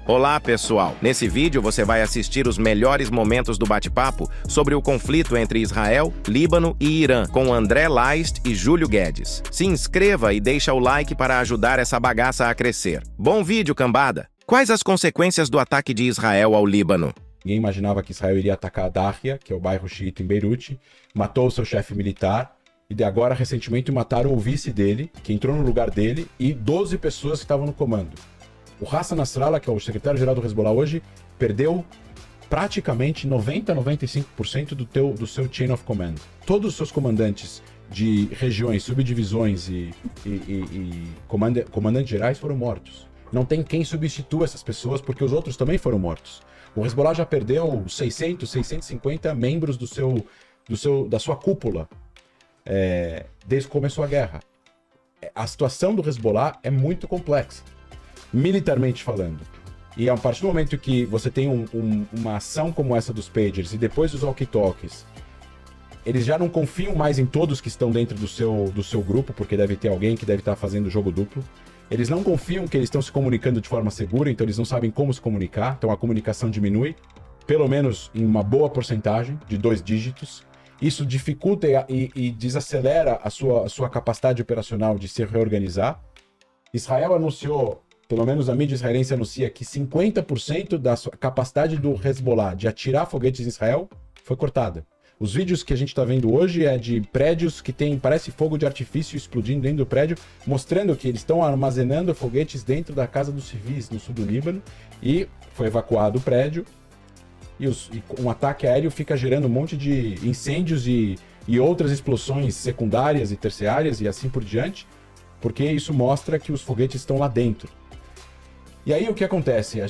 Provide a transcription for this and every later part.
Olá, pessoal! Nesse vídeo você vai assistir os melhores momentos do bate-papo sobre o conflito entre Israel, Líbano e Irã, com André Laist e Júlio Guedes. Se inscreva e deixa o like para ajudar essa bagaça a crescer. Bom vídeo, cambada! Quais as consequências do ataque de Israel ao Líbano? Ninguém imaginava que Israel iria atacar Dahia, que é o bairro xiita em Beirute, matou o seu chefe militar, e agora, recentemente, mataram o vice dele, que entrou no lugar dele, e 12 pessoas que estavam no comando. O Hassan Nasrallah, que é o secretário-geral do Hezbollah hoje, perdeu praticamente 90-95% do seu chain of command. Todos os seus comandantes de regiões, subdivisões e comandantes gerais foram mortos. Não tem quem substitua essas pessoas, porque os outros também foram mortos. O Hezbollah já perdeu 650 membros da sua cúpula desde que começou a guerra. A situação do Hezbollah é muito complexa, militarmente falando. E a partir do momento que você tem uma ação como essa dos pagers e depois dos walkie-talkies, eles já não confiam mais em todos que estão dentro do seu grupo, porque deve ter alguém que deve estar fazendo jogo duplo. Eles não confiam que eles estão se comunicando de forma segura, então eles não sabem como se comunicar, então a comunicação diminui, pelo menos em uma boa porcentagem, de 2 dígitos. Isso dificulta e desacelera a sua capacidade operacional de se reorganizar. Israel anunciou, pelo menos a mídia israelense anuncia, que 50% da sua capacidade do Hezbollah de atirar foguetes em Israel foi cortada. Os vídeos que a gente está vendo hoje é de prédios que parece fogo de artifício explodindo dentro do prédio, mostrando que eles estão armazenando foguetes dentro da casa dos civis no sul do Líbano, e foi evacuado o prédio, e um ataque aéreo fica gerando um monte de incêndios e outras explosões secundárias e terciárias e assim por diante, porque isso mostra que os foguetes estão lá dentro. E aí o que acontece?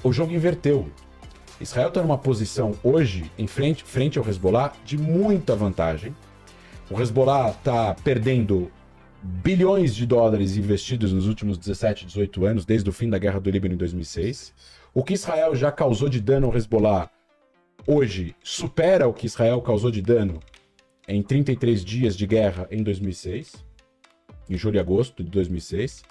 O jogo inverteu. Israel está numa posição hoje, em frente ao Hezbollah, de muita vantagem. O Hezbollah está perdendo bilhões de dólares investidos nos últimos 17, 18 anos, desde o fim da Guerra do Líbano em 2006. O que Israel já causou de dano ao Hezbollah hoje supera o que Israel causou de dano em 33 dias de guerra em 2006, em julho e agosto de 2006.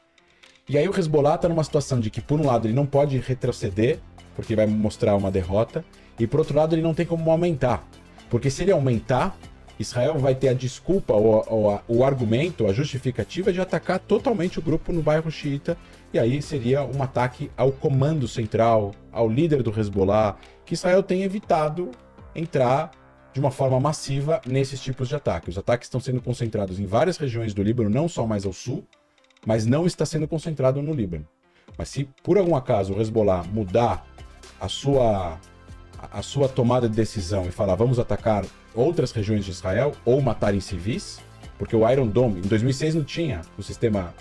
E aí o Hezbollah está numa situação de que, por um lado, ele não pode retroceder, porque vai mostrar uma derrota, e por outro lado ele não tem como aumentar, porque se ele aumentar, Israel vai ter a desculpa, o argumento, a justificativa de atacar totalmente o grupo no bairro xiita, e aí seria um ataque ao comando central, ao líder do Hezbollah, que Israel tem evitado entrar de uma forma massiva nesses tipos de ataques. Os ataques estão sendo concentrados em várias regiões do Líbano, não só mais ao sul, mas não está sendo concentrado no Líbano. Mas se por algum acaso o Hezbollah mudar a sua tomada de decisão e falar vamos atacar outras regiões de Israel ou matar em civis, porque o Iron Dome, em 2006 não tinha o sistema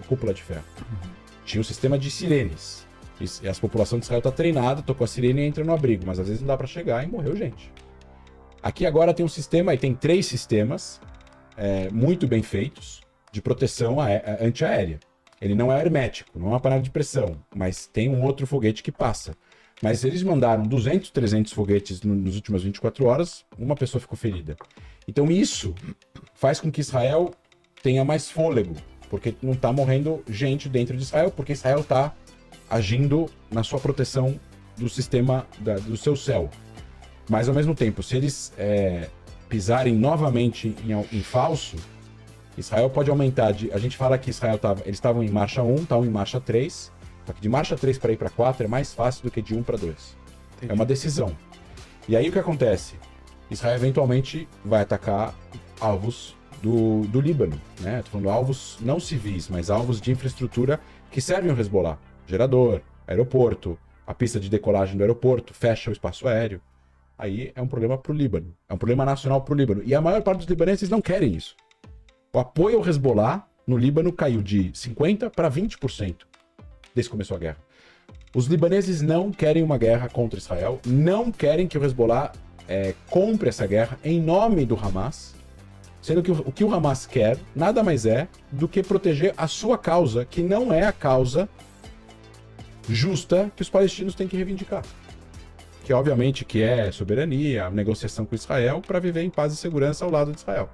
cúpula de ferro, tinha o sistema de sirenes, e a população de Israel está treinada, tocou a sirene e entra no abrigo, mas às vezes não dá para chegar e morreu gente. Aqui agora tem um sistema, e tem 3 sistemas muito bem feitos de proteção antiaérea. Ele não é hermético, não é uma panela de pressão, mas tem um outro foguete que passa. Mas eles mandaram 200, 300 foguetes nas últimas 24 horas, uma pessoa ficou ferida. Então isso faz com que Israel tenha mais fôlego, porque não está morrendo gente dentro de Israel, porque Israel está agindo na sua proteção do sistema, do seu céu. Mas ao mesmo tempo, se eles pisarem novamente em falso, Israel pode aumentar. A gente fala que eles estavam em marcha 1, estavam em marcha 3, só que de marcha 3 para ir para 4 é mais fácil do que de 1 para 2. Entendi. É uma decisão. E aí o que acontece? Israel eventualmente vai atacar alvos do Líbano, né? Estou falando alvos não civis, mas alvos de infraestrutura que servem ao Hezbollah. Gerador, aeroporto, a pista de decolagem do aeroporto, fecha o espaço aéreo. Aí é um problema para o Líbano. É um problema nacional para o Líbano. E a maior parte dos libaneses não querem isso. O apoio ao Hezbollah no Líbano caiu de 50% para 20%. Desde que começou a guerra. Os libaneses não querem uma guerra contra Israel, não querem que o Hezbollah compre essa guerra em nome do Hamas, sendo que o que o Hamas quer nada mais é do que proteger a sua causa, que não é a causa justa que os palestinos têm que reivindicar. Que obviamente que é soberania, negociação com Israel para viver em paz e segurança ao lado de Israel.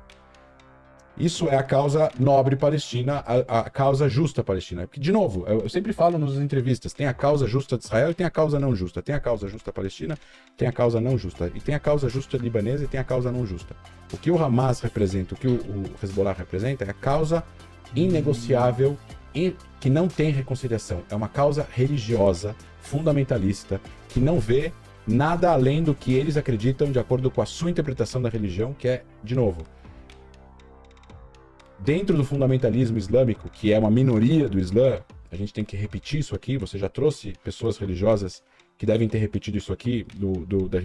Isso é a causa nobre palestina, a causa justa palestina. Porque, de novo, eu sempre falo nas entrevistas, tem a causa justa de Israel e tem a causa não justa. Tem a causa justa palestina, tem a causa não justa. E tem a causa justa libanesa e tem a causa não justa. O que o Hamas representa, o que o Hezbollah representa é a causa inegociável e que não tem reconciliação. É uma causa religiosa, fundamentalista, que não vê nada além do que eles acreditam de acordo com a sua interpretação da religião, que é, de novo, dentro do fundamentalismo islâmico, que é uma minoria do Islã, a gente tem que repetir isso aqui, você já trouxe pessoas religiosas que devem ter repetido isso aqui,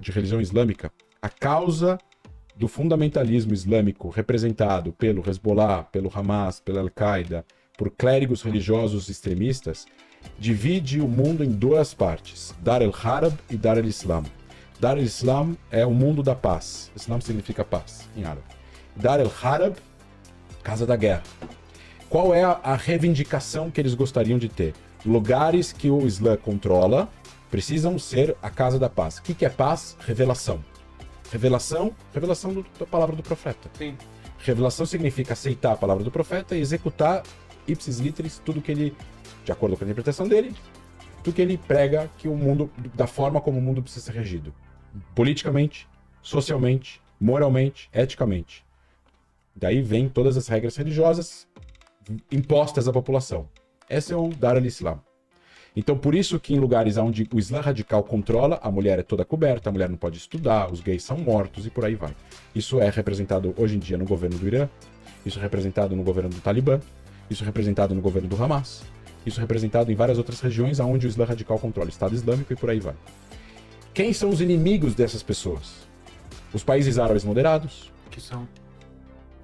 de religião islâmica. A causa do fundamentalismo islâmico representado pelo Hezbollah, pelo Hamas, pela Al-Qaeda, por clérigos religiosos extremistas, divide o mundo em duas partes, Dar el-Harb e Dar el-Islam. Dar el-Islam é o mundo da paz, Islam significa paz em árabe. Dar el-Harb, casa da guerra. Qual é a reivindicação que eles gostariam de ter? Lugares que o Islã controla precisam ser a casa da paz. O que é paz? Revelação. Revelação da palavra do profeta. Sim. Revelação significa aceitar a palavra do profeta e executar ipsis literis tudo que ele, de acordo com a interpretação dele, tudo que ele prega que o mundo, da forma como o mundo precisa ser regido. Politicamente, socialmente, moralmente, eticamente. Daí vem todas as regras religiosas impostas à população. Esse é o Dar al-Islam. Então, por isso que em lugares onde o Islã radical controla, a mulher é toda coberta, a mulher não pode estudar, os gays são mortos e por aí vai. Isso é representado hoje em dia no governo do Irã, isso é representado no governo do Talibã, isso é representado no governo do Hamas, isso é representado em várias outras regiões onde o Islã radical controla o Estado Islâmico e por aí vai. Quem são os inimigos dessas pessoas? Os países árabes moderados, Que são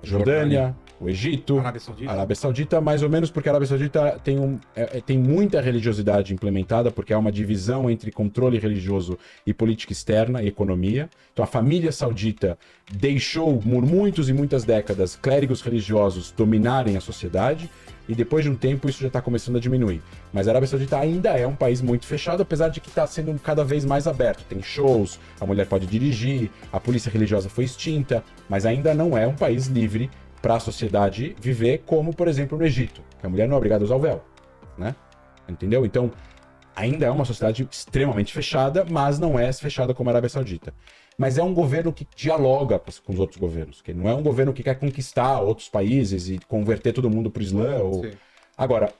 Jordânia, o Egito, Arábia Saudita, mais ou menos porque a Arábia Saudita tem muita religiosidade implementada, porque há uma divisão entre controle religioso e política externa e economia. Então a família saudita deixou por muitos e muitas décadas clérigos religiosos dominarem a sociedade, e depois de um tempo isso já está começando a diminuir. Mas a Arábia Saudita ainda é um país muito fechado, apesar de que está sendo cada vez mais aberto. Tem shows, a mulher pode dirigir, a polícia religiosa foi extinta, mas ainda não é um país livre para a sociedade viver como, por exemplo, no Egito, que a mulher não é obrigada a usar o véu, né? Entendeu? Então, ainda é uma sociedade extremamente fechada, mas não é fechada como a Arábia Saudita. Mas é um governo que dialoga com os outros governos, que não é um governo que quer conquistar outros países e converter todo mundo para o Islã. Agora,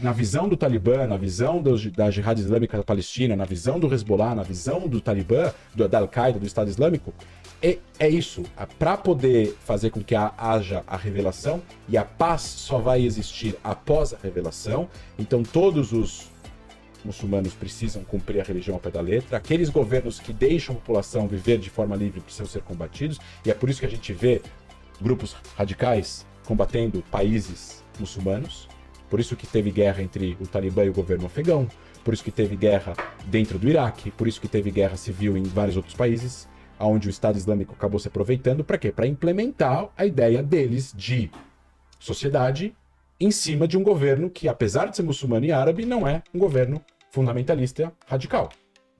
na visão do Talibã, na visão da Jihad Islâmica da Palestina, na visão do Hezbollah, na visão do Talibã, da Al-Qaeda, do Estado Islâmico, é isso. Para poder fazer com que haja a revelação, e a paz só vai existir após a revelação, então todos os muçulmanos precisam cumprir a religião ao pé da letra, aqueles governos que deixam a população viver de forma livre precisam ser combatidos, e é por isso que a gente vê grupos radicais combatendo países muçulmanos, por isso que teve guerra entre o Talibã e o governo afegão, por isso que teve guerra dentro do Iraque, por isso que teve guerra civil em vários outros países, onde o Estado Islâmico acabou se aproveitando. Para quê? Para implementar a ideia deles de sociedade em cima de um governo que, apesar de ser muçulmano e árabe, não é um governo fundamentalista radical,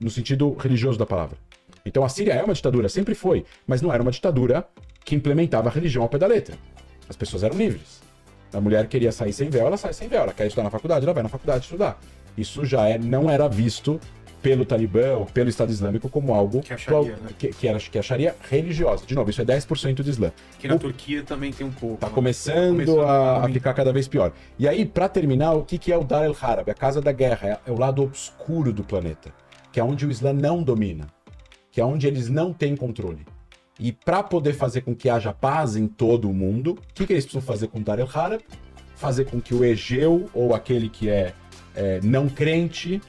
no sentido religioso da palavra. Então a Síria é uma ditadura, sempre foi, mas não era uma ditadura que implementava a religião ao pé da letra. As pessoas eram livres. A mulher queria sair sem véu, ela sai sem véu. Ela quer estudar na faculdade, ela vai na faculdade estudar. Isso já não era visto pelo Talibã ou pelo Estado Islâmico como algo que acharia, né? que acharia religiosa. De novo, isso é 10% do Islã. Que na Turquia também tem um pouco. Tá começando a ficar cada vez pior. E aí, para terminar, o que é o Dar el-Harb? A casa da guerra, é o lado obscuro do planeta, que é onde o Islã não domina, que é onde eles não têm controle. E para poder fazer com que haja paz em todo o mundo, o que eles precisam fazer com o Dar el-Harb? Fazer com que o Egeu, ou aquele que é não crente,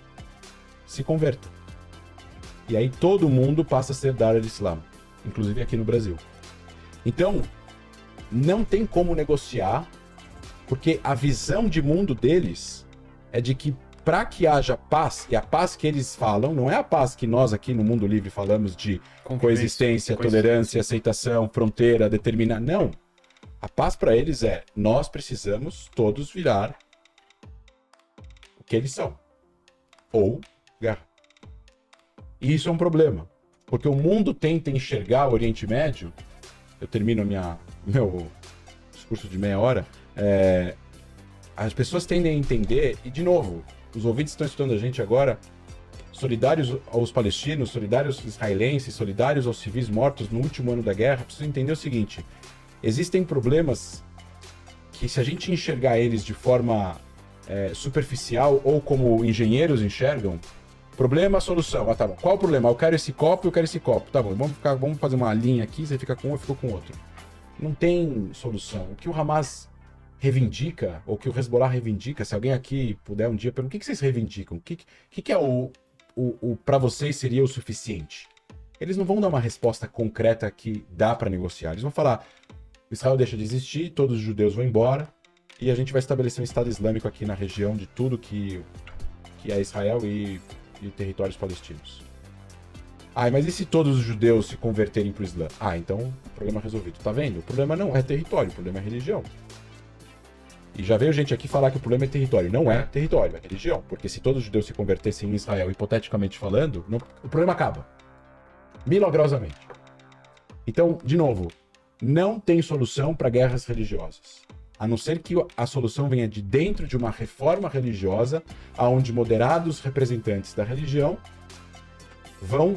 se converta. E aí todo mundo passa a ser Dar el-Islam, inclusive aqui no Brasil. Então, não tem como negociar, porque a visão de mundo deles é de que para que haja paz, e a paz que eles falam não é a paz que nós aqui no Mundo Livre falamos de coexistência, tolerância, aceitação, fronteira, determinar. Não. A paz para eles é: nós precisamos todos virar o que eles são. Ou guerra. E isso é um problema, porque o mundo tenta enxergar o Oriente Médio. Eu termino discurso de meia hora, as pessoas tendem a entender, e de novo, os ouvintes estão estudando a gente agora, solidários aos palestinos, solidários aos israelenses, solidários aos civis mortos no último ano da guerra, precisam entender o seguinte: existem problemas que, se a gente enxergar eles de forma superficial ou como engenheiros enxergam, problema, solução. Ah, tá bom. Qual o problema? Eu quero esse copo, eu quero esse copo. Tá bom, vamos fazer uma linha aqui, você fica com um, eu fico com outro. Não tem solução. O que o Hamas reivindica, ou que o Hezbollah reivindica, se alguém aqui puder um dia perguntar, o que vocês reivindicam? O que é o para vocês seria o suficiente? Eles não vão dar uma resposta concreta que dá para negociar. Eles vão falar, Israel deixa de existir, todos os judeus vão embora, e a gente vai estabelecer um Estado Islâmico aqui na região de tudo que é Israel e territórios palestinos. Mas e se todos os judeus se converterem para o Islã? Então o problema é resolvido. Tá vendo? O problema não é território, o problema é religião. E já veio gente aqui falar que o problema é território. Não é território, é religião. Porque se todos os judeus se convertessem em Israel, hipoteticamente falando, o problema acaba. Milagrosamente. Então, de novo, não tem solução para guerras religiosas. A não ser que a solução venha de dentro de uma reforma religiosa, onde moderados representantes da religião vão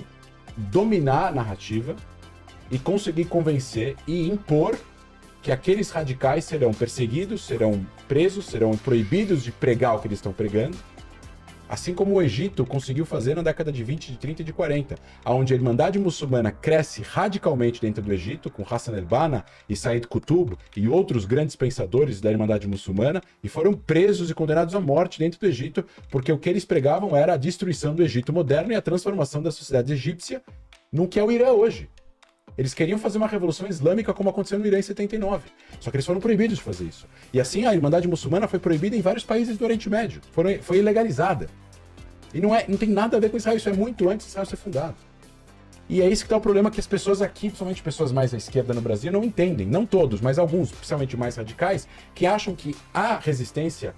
dominar a narrativa e conseguir convencer e impor que aqueles radicais serão perseguidos, serão presos, serão proibidos de pregar o que eles estão pregando, assim como o Egito conseguiu fazer na década de 20, de 30 e de 40, onde a Irmandade Muçulmana cresce radicalmente dentro do Egito, com Hassan el-Banna e Said Qutb e outros grandes pensadores da Irmandade Muçulmana, e foram presos e condenados à morte dentro do Egito, porque o que eles pregavam era a destruição do Egito moderno e a transformação da sociedade egípcia no que é o Irã hoje. Eles queriam fazer uma revolução islâmica como aconteceu no Irã em 79. Só que eles foram proibidos de fazer isso. E assim a Irmandade Muçulmana foi proibida em vários países do Oriente Médio. Foi ilegalizada. E não tem nada a ver com Israel. Isso é muito antes de Israel ser fundado. E é isso que está o problema, que as pessoas aqui, principalmente pessoas mais à esquerda no Brasil, não entendem. Não todos, mas alguns, principalmente mais radicais, que acham que a resistência,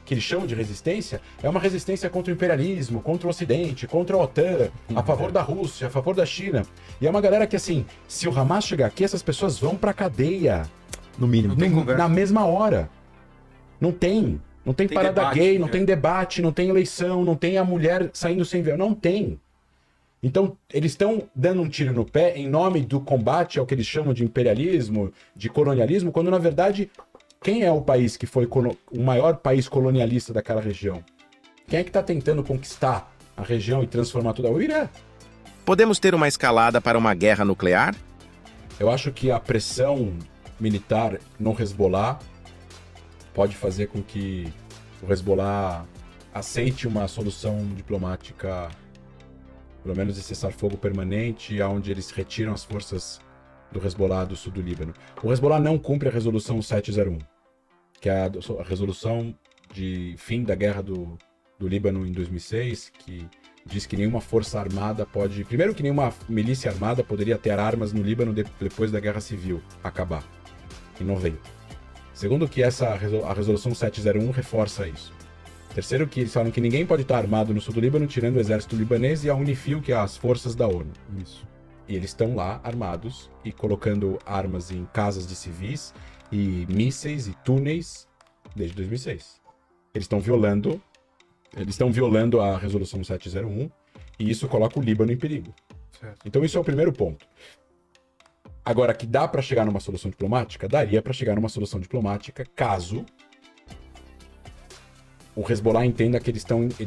que eles chamam de resistência, é uma resistência contra o imperialismo, contra o Ocidente, contra a OTAN, a favor da Rússia, a favor da China. E é uma galera que, assim, se o Hamas chegar aqui, essas pessoas vão pra cadeia. No mínimo. Na mesma hora. Não tem parada debate, gay, não tem debate, não tem eleição, não tem a mulher saindo sem véu. Não tem. Então, eles estão dando um tiro no pé em nome do combate ao que eles chamam de imperialismo, de colonialismo, quando, na verdade, quem é o país que foi o maior país colonialista daquela região? Quem é que está tentando conquistar a região e transformar tudo? O Irã. Podemos ter uma escalada para uma guerra nuclear? Eu acho que a pressão militar no Hezbollah pode fazer com que o Hezbollah aceite uma solução diplomática, pelo menos de cessar-fogo permanente, onde eles retiram as forças do Hezbollah do sul do Líbano. O Hezbollah não cumpre a resolução 701, que é a resolução de fim da guerra do Líbano em 2006, que diz que nenhuma força armada pode... Primeiro, que nenhuma milícia armada poderia ter armas no Líbano depois da guerra civil acabar, em 90. Segundo, que a resolução 701 reforça isso. Terceiro, que eles falam que ninguém pode estar armado no sul do Líbano, tirando o exército libanês e a Unifil, que é as forças da ONU. Isso. E eles estão lá armados e colocando armas em casas de civis e mísseis e túneis desde 2006. Eles estão violando a resolução 701 e isso coloca o Líbano em perigo. Certo. Então isso é o primeiro ponto. Agora, que dá para chegar numa solução diplomática? Daria para chegar numa solução diplomática caso o Hezbollah entenda que eles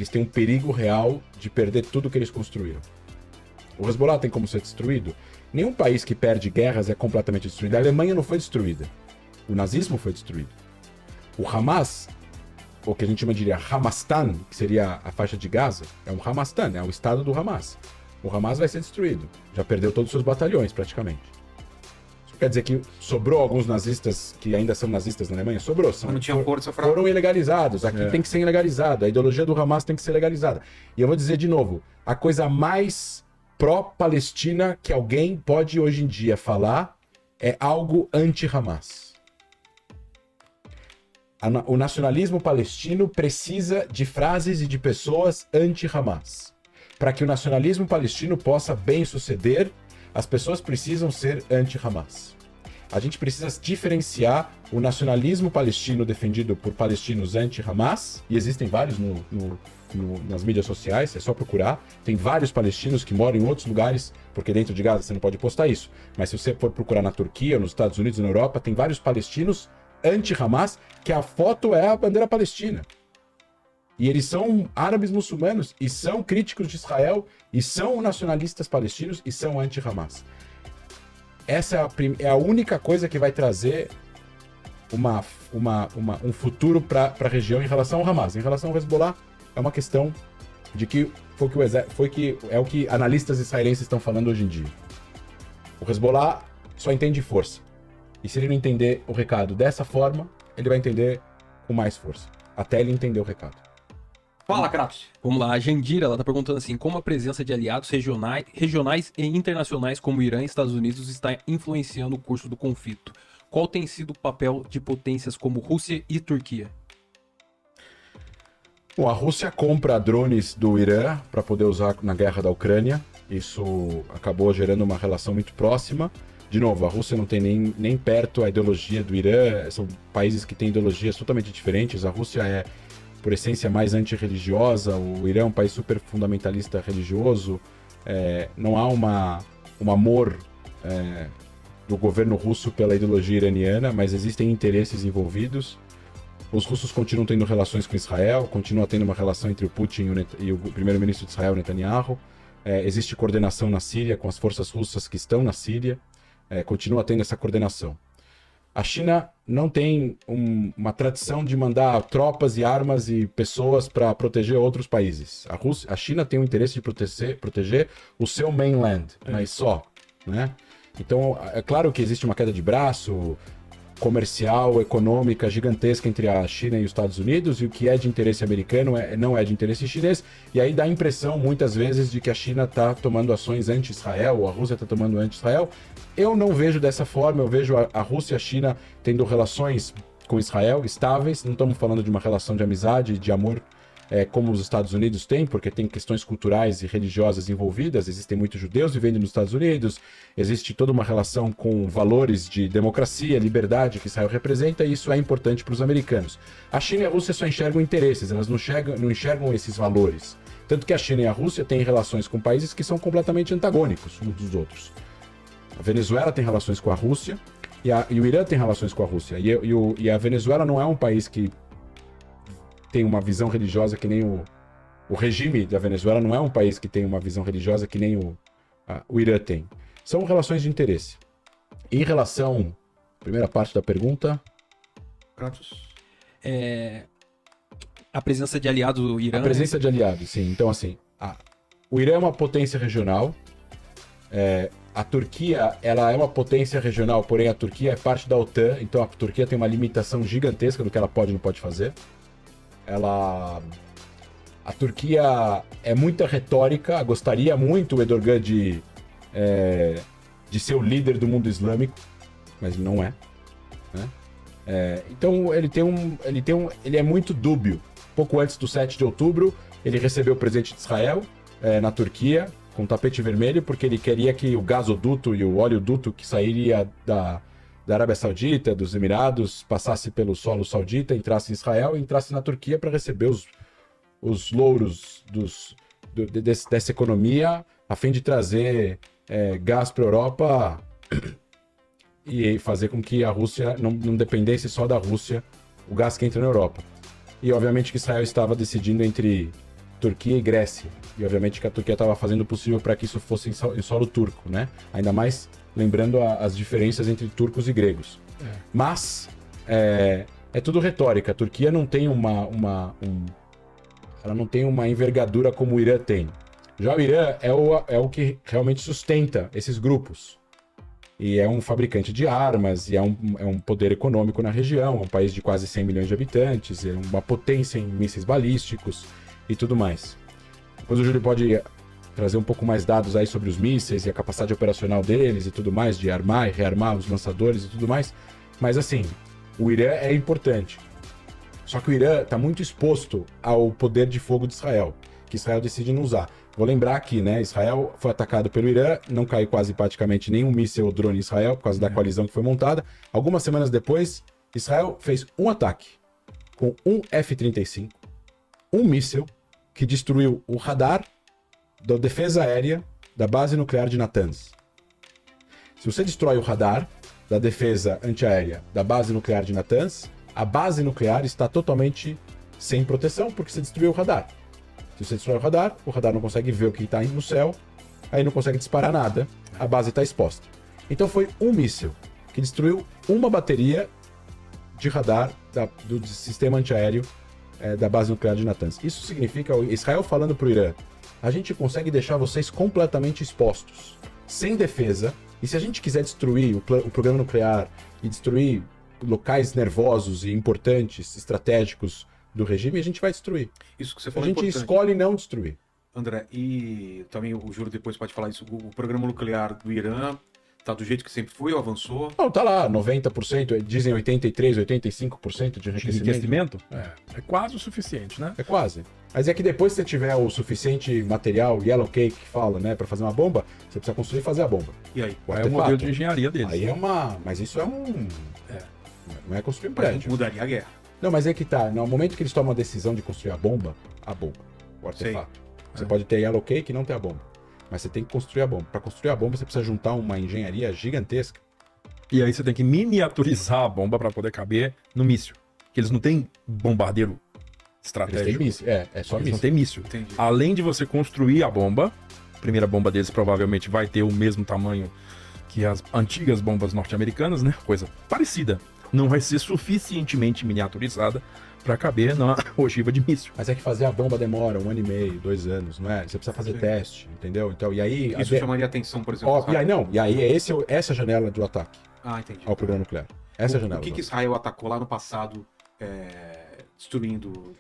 têm um perigo real de perder tudo que eles construíram. O Hezbollah tem como ser destruído? Nenhum país que perde guerras é completamente destruído. A Alemanha não foi destruída. O nazismo foi destruído. O Hamas, o que a gente chama de Hamastan, que seria a faixa de Gaza, é um Hamastan, é o estado do Hamas. O Hamas vai ser destruído. Já perdeu todos os seus batalhões, praticamente. Isso quer dizer que sobrou alguns nazistas, que ainda são nazistas na Alemanha? Sobrou. Não tinha força pra... Foram ilegalizados. Aqui tem que ser ilegalizado. A ideologia do Hamas tem que ser legalizada. E eu vou dizer de novo, a coisa mais pró-Palestina que alguém pode hoje em dia falar é algo anti-Hamas. O nacionalismo palestino precisa de frases e de pessoas anti-Hamas. Para que o nacionalismo palestino possa bem suceder, as pessoas precisam ser anti-Hamas. A gente precisa diferenciar o nacionalismo palestino defendido por palestinos anti-Hamas, e existem vários nas mídias sociais, é só procurar. Tem vários palestinos que moram em outros lugares, porque dentro de Gaza você não pode postar isso. Mas se você for procurar na Turquia, nos Estados Unidos, na Europa, tem vários palestinos anti-Hamas, que a foto é a bandeira palestina. E eles são árabes muçulmanos, e são críticos de Israel, e são nacionalistas palestinos, e são anti-Hamas. Essa é a única coisa que vai trazer um futuro para a região em relação ao Hamas. Em relação ao Hezbollah, é uma questão de que é o que analistas israelenses estão falando hoje em dia. O Hezbollah só entende força. E se ele não entender o recado dessa forma, ele vai entender com mais força. Até ele entender o recado. Fala, Kratos. Vamos lá, a Jandira, ela tá perguntando assim, como a presença de aliados regionais e internacionais como Irã e Estados Unidos está influenciando o curso do conflito? Qual tem sido o papel de potências como Rússia e Turquia? Bom, a Rússia compra drones do Irã para poder usar na guerra da Ucrânia. Isso acabou gerando uma relação muito próxima. De novo, a Rússia não tem nem perto a ideologia do Irã. São países que têm ideologias totalmente diferentes. A Rússia é, por essência, mais antirreligiosa. O Irã é um país super fundamentalista religioso. Não há um amor do governo russo pela ideologia iraniana, mas existem interesses envolvidos. Os russos continuam tendo relações com Israel, continua tendo uma relação entre o Putin e o primeiro-ministro de Israel, Netanyahu. Existe coordenação na Síria com as forças russas que estão na Síria. Continua tendo essa coordenação. A China não tem uma tradição de mandar tropas e armas e pessoas para proteger outros países. A China tem o interesse de proteger o seu mainland, mas só, né? Então, é claro que existe uma queda de braço comercial, econômica gigantesca entre a China e os Estados Unidos, e o que é de interesse americano não é de interesse chinês, e aí dá a impressão, muitas vezes, de que a China está tomando ações anti-Israel, ou a Rússia está tomando anti-Israel. Eu não vejo dessa forma, eu vejo a Rússia e a China tendo relações com Israel estáveis, não estamos falando de uma relação de amizade, de amor, como os Estados Unidos têm, porque tem questões culturais e religiosas envolvidas, existem muitos judeus vivendo nos Estados Unidos, existe toda uma relação com valores de democracia, liberdade que Israel representa, e isso é importante para os americanos. A China e a Rússia só enxergam interesses, elas não enxergam esses valores. Tanto que a China e a Rússia têm relações com países que são completamente antagônicos uns dos outros. A Venezuela tem relações com a Rússia, e o Irã tem relações com a Rússia, e a Venezuela não é um país que tem uma visão religiosa que nem o regime da Venezuela não é um país que tem uma visão religiosa que nem o Irã tem. São relações de interesse. Em relação à primeira parte da pergunta... Kratos. A presença de aliados do Irã... A presença de aliados, sim. Então, assim, o Irã é uma potência regional. A Turquia, ela é uma potência regional, porém a Turquia é parte da OTAN, então a Turquia tem uma limitação gigantesca do que ela pode e não pode fazer. A Turquia é muita retórica, gostaria muito o Erdogan de ser o líder do mundo islâmico, mas ele não é, né? Então ele é muito dúbio. Pouco antes do 7 de outubro, ele recebeu o presidente de Israel na Turquia, com tapete vermelho, porque ele queria que o gasoduto e o oleoduto que sairia da Arábia Saudita, dos Emirados, passasse pelo solo saudita, entrasse em Israel e entrasse na Turquia para receber os louros dessa economia, a fim de trazer gás para a Europa e fazer com que a Rússia não dependesse só da Rússia, o gás que entra na Europa. E obviamente que Israel estava decidindo entre Turquia e Grécia, e obviamente que a Turquia estava fazendo o possível para que isso fosse em solo turco, né? Ainda mais lembrando as diferenças entre turcos e gregos. Mas é tudo retórica. A Turquia não tem ela não tem uma envergadura como o Irã tem. Já o Irã é o que realmente sustenta esses grupos. E é um fabricante de armas, e é um poder econômico na região, é um país de quase 100 milhões de habitantes, é uma potência em mísseis balísticos e tudo mais. Depois o Júlio pode trazer um pouco mais dados aí sobre os mísseis e a capacidade operacional deles e tudo mais, de armar e rearmar os lançadores e tudo mais. Mas assim, o Irã é importante. Só que o Irã está muito exposto ao poder de fogo de Israel. que Israel decide não usar. Vou lembrar aqui, né? Israel foi atacado pelo Irã, não caiu quase praticamente nenhum míssil ou drone em Israel por causa da coalizão que foi montada. Algumas semanas depois, Israel fez um ataque com um F-35, um míssil que destruiu o radar da defesa aérea da base nuclear de Natanz. Se você destrói o radar da defesa antiaérea da base nuclear de Natanz, a base nuclear está totalmente sem proteção porque você destruiu o radar. Se você destrói o radar não consegue ver o que está no céu, aí não consegue disparar nada, a base está exposta. Então foi um míssil que destruiu uma bateria de radar do sistema antiaéreo da base nuclear de Natanz. Isso significa Israel falando para o Irã: a gente consegue deixar vocês completamente expostos, sem defesa, e se a gente quiser destruir o programa nuclear e destruir locais nervosos e importantes, estratégicos do regime, a gente vai destruir. Isso que você A falou é gente importante. escolhe não destruir. André, e também o Júlio depois pode falar isso, o programa nuclear do Irã tá do jeito que sempre foi ou avançou? Não, tá lá, 90%, dizem 83%, 85% de De enriquecimento. enriquecimento? É quase o suficiente, né? É quase. Mas é que depois que você tiver o suficiente material, yellow cake que fala, né, pra fazer uma bomba, você precisa construir e fazer a bomba. E aí? O É o artefato. modelo de engenharia deles. Aí é uma... Mas isso é um... Não é construir um Mas prédio. mudaria a guerra. Não, mas é que tá. No momento que eles tomam a decisão de construir a bomba, o artefato. Você pode ter yellow cake e não ter a bomba. Mas você tem que construir a bomba. Para construir a bomba, você precisa juntar uma engenharia gigantesca. E aí você tem que miniaturizar a bomba para poder caber no míssil. Porque eles não têm bombardeiro Eles têm estratégico. míssil. É só Eles não míssil. têm míssil. Entendi. Além de você construir a bomba, a primeira bomba deles provavelmente vai ter o mesmo tamanho que as antigas bombas norte-americanas, né? Coisa parecida. Não vai ser suficientemente miniaturizada para caber na ogiva de míssil. Mas é que fazer a bomba demora 1 ano e meio, 2 anos, não é? Você precisa fazer Sim. teste, entendeu? Então, e aí... Isso chamaria atenção, por exemplo. Ó, Israel? e aí não, e aí é essa janela do ataque Ah, entendi. ao programa nuclear. Essa é a janela. O que do que Israel atacou lá no passado, destruindo...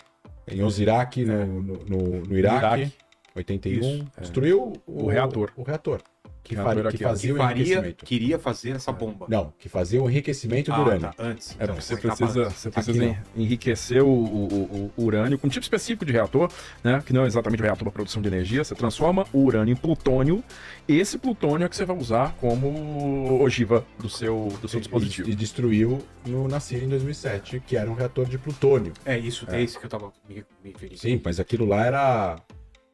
Em Osirak, no Iraque, 81, Isso, destruiu O reator. O reator. Que, Reator que aqui, ó. fazia o faria, enriquecimento. queria fazer essa bomba. Não, que fazia o enriquecimento do urânio. Tá, antes. É Então, porque você etapa precisa, antes. você precisa Aqui enriquecer o urânio com um tipo específico de reator, né? Que não é exatamente o reator para produção de energia. Você transforma o urânio em plutônio. E esse plutônio é que você vai usar como ogiva do seu dispositivo. E destruiu na Síria em 2007, que era um reator de plutônio. É isso, é isso que eu tava me referindo. Sim, mas aquilo lá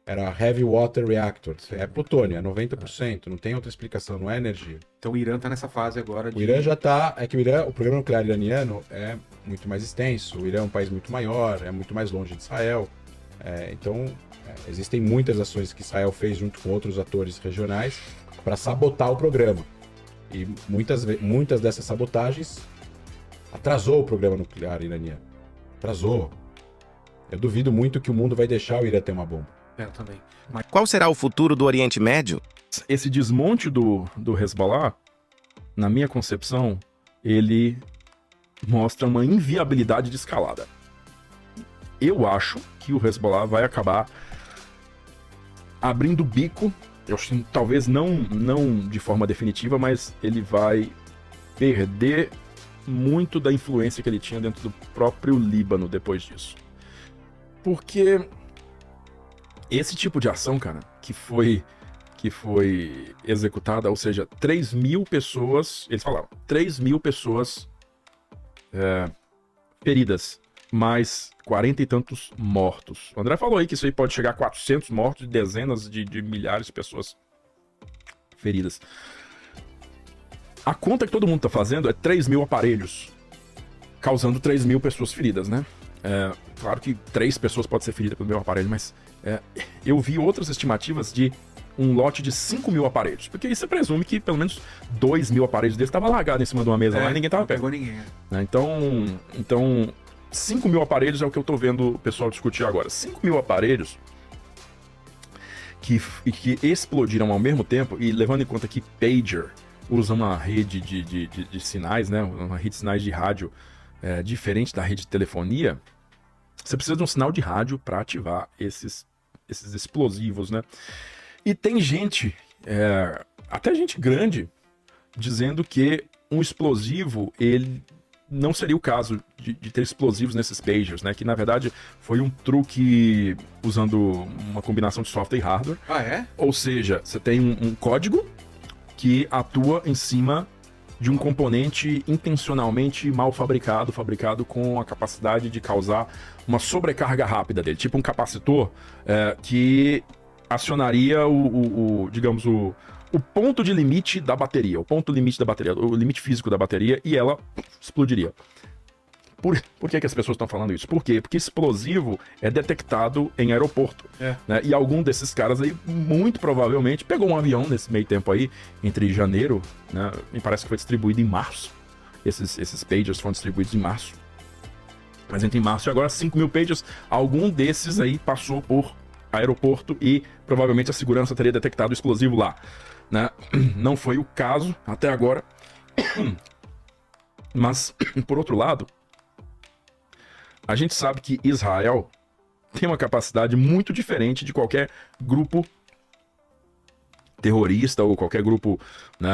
era Heavy Water Reactor. É plutônio, é 90%. Não tem outra explicação, não é energia. Então o Irã tá nessa fase agora de... O Irã já tá. É que o programa nuclear iraniano é muito mais extenso. O Irã é um país muito maior, é muito mais longe de Israel. Então, existem muitas ações que Israel fez junto com outros atores regionais para sabotar o programa. E muitas dessas sabotagens atrasou o programa nuclear iraniano. Atrasou. Eu duvido muito que o mundo vai deixar o Irã ter uma bomba. Eu também. Mas Qual será o futuro do Oriente Médio? Esse desmonte do Hezbollah, na minha concepção, ele mostra uma inviabilidade de escalada. Eu acho que o Hezbollah vai acabar abrindo o bico, eu acho que talvez não de forma definitiva, mas ele vai perder muito da influência que ele tinha dentro do próprio Líbano depois disso. Porque esse tipo de ação, cara, que foi executada, ou seja, 3.000 pessoas, eles falaram, 3.000 pessoas feridas, mais 40 e tantos mortos. O André falou aí que isso aí pode chegar a 400 mortos e dezenas de milhares de pessoas feridas. A conta que todo mundo tá fazendo é 3.000 aparelhos, causando 3.000 pessoas feridas, né? Claro que 3 pessoas podem ser feridas pelo meu aparelho, mas eu vi outras estimativas de um lote de 5.000 aparelhos. Porque aí você presume que pelo menos 2.000 aparelhos deles estavam largados em cima de uma mesa lá e ninguém tava não perto. pegou ninguém. Né? Então 5.000 aparelhos é o que eu tô vendo o pessoal discutir agora. 5.000 aparelhos que explodiram ao mesmo tempo, e levando em conta que pager usa uma rede de sinais, né? Uma rede de sinais de rádio diferente da rede de telefonia, você precisa de um sinal de rádio para ativar esses explosivos, né? E tem gente, até gente grande, dizendo que um explosivo, ele não seria o caso de ter explosivos nesses pagers, né? Que na verdade foi um truque usando uma combinação de software e hardware. Ah, é? Ou seja, você tem um código que atua em cima de um componente intencionalmente mal fabricado com a capacidade de causar uma sobrecarga rápida dele, tipo um capacitor que acionaria digamos, o ponto de limite da bateria, o limite físico da bateria, e ela explodiria. Por que as pessoas estão falando isso? Por quê? Porque explosivo é detectado em aeroporto. Né? E algum desses caras aí, muito provavelmente, pegou um avião nesse meio tempo aí, entre janeiro, né? Me parece que foi distribuído em março. Esses pagers foram distribuídos em março. Mas entre março e agora, 5 mil pagers, algum desses aí passou por aeroporto e provavelmente a segurança teria detectado o explosivo lá. Né? Não foi o caso até agora. Mas, por outro lado, a gente sabe que Israel tem uma capacidade muito diferente de qualquer grupo terrorista ou qualquer grupo, né,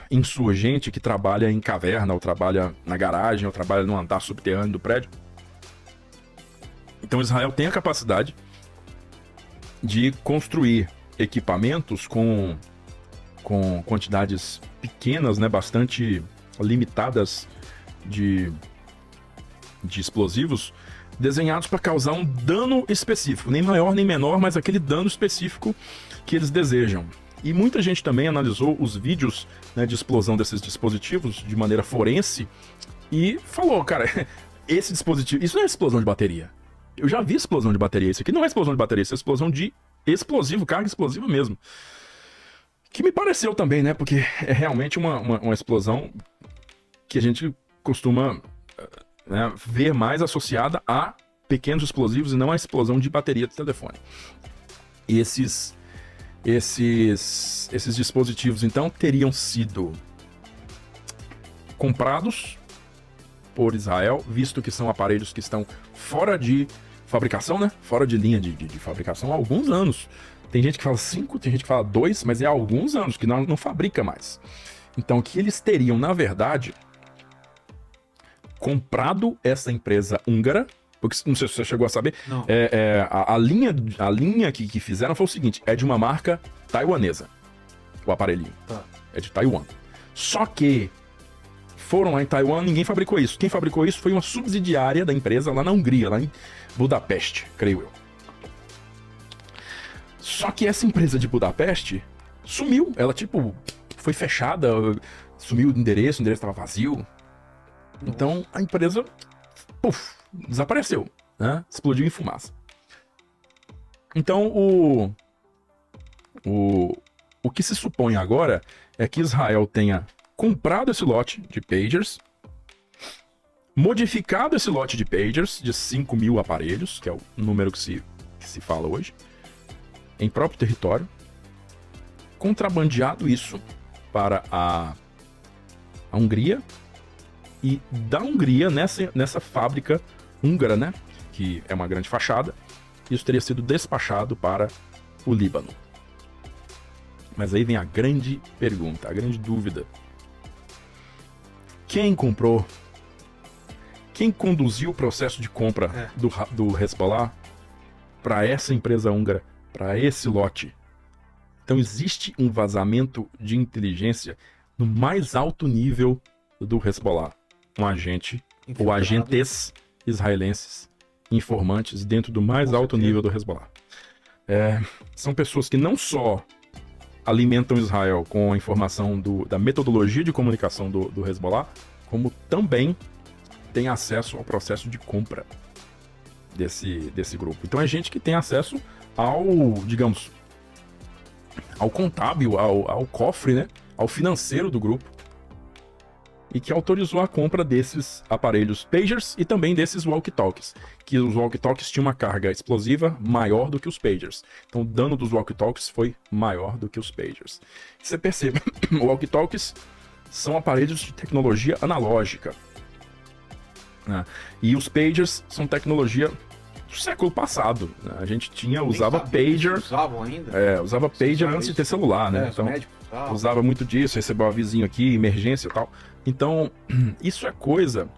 insurgente que trabalha em caverna, ou trabalha na garagem, ou trabalha no andar subterrâneo do prédio. Então Israel tem a capacidade de construir equipamentos com quantidades pequenas, né, bastante limitadas de explosivos, desenhados para causar um dano específico, nem maior nem menor, mas aquele dano específico que eles desejam. E muita gente também analisou os vídeos, né, de explosão desses dispositivos de maneira forense e falou, cara, esse dispositivo, isso não é explosão de bateria. Eu já vi explosão de bateria, isso aqui não é explosão de bateria, isso é explosão de explosivo, carga explosiva mesmo. Que me pareceu também, né, porque é realmente uma explosão que a gente costuma, né, ver mais associada a pequenos explosivos e não a explosão de bateria de telefone. E esses dispositivos, então, teriam sido comprados por Israel, visto que são aparelhos que estão fora de fabricação, né? Fora de linha de fabricação há alguns anos. Tem gente que fala 5, tem gente que fala 2, mas é há alguns anos que não fabrica mais. Então, que eles teriam, na verdade, comprado essa empresa húngara, porque não sei se você chegou a saber, a linha que fizeram foi o seguinte, é de uma marca taiwanesa, o aparelhinho. Tá. É de Taiwan. Só que foram lá em Taiwan, ninguém fabricou isso. Quem fabricou isso foi uma subsidiária da empresa lá na Hungria, lá em Budapeste, creio eu. Só que essa empresa de Budapeste sumiu. Ela, tipo, foi fechada, sumiu o endereço estava vazio. Então a empresa, desapareceu, né? Explodiu em fumaça. Então o que se supõe agora é que Israel tenha comprado esse lote de pagers, modificado esse lote de pagers de 5 mil aparelhos, que é o número que se fala hoje, em próprio território, contrabandeado isso para a Hungria, e da Hungria, nessa fábrica húngara, né, que é uma grande fachada, isso teria sido despachado para o Líbano. Mas aí vem a grande pergunta, a grande dúvida. Quem comprou? Quem conduziu o processo de compra do Hezbollah para essa empresa húngara, para esse lote? Então existe um vazamento de inteligência no mais alto nível do Hezbollah. Um agente ou agentes israelenses, informantes dentro do mais alto nível do Hezbollah. São pessoas que não só alimentam Israel com a informação da metodologia de comunicação do Hezbollah, como também têm acesso ao processo de compra desse grupo. Então é gente que tem acesso ao, digamos, ao contábil, ao cofre, né? Ao financeiro do grupo, e que autorizou a compra desses aparelhos pagers e também desses walkie-talkies, que os walkie-talkies tinham uma carga explosiva maior do que os pagers. Então o dano dos walkie-talkies foi maior do que os pagers. Você percebe, walkie-talkies são aparelhos de tecnologia analógica, né? E os pagers são tecnologia do século passado, né? A gente usava pager, usavam ainda? Usava pager antes de ter celular, né? Então usava muito disso, recebeu um avisinho aqui, emergência e tal. Então, isso é coisa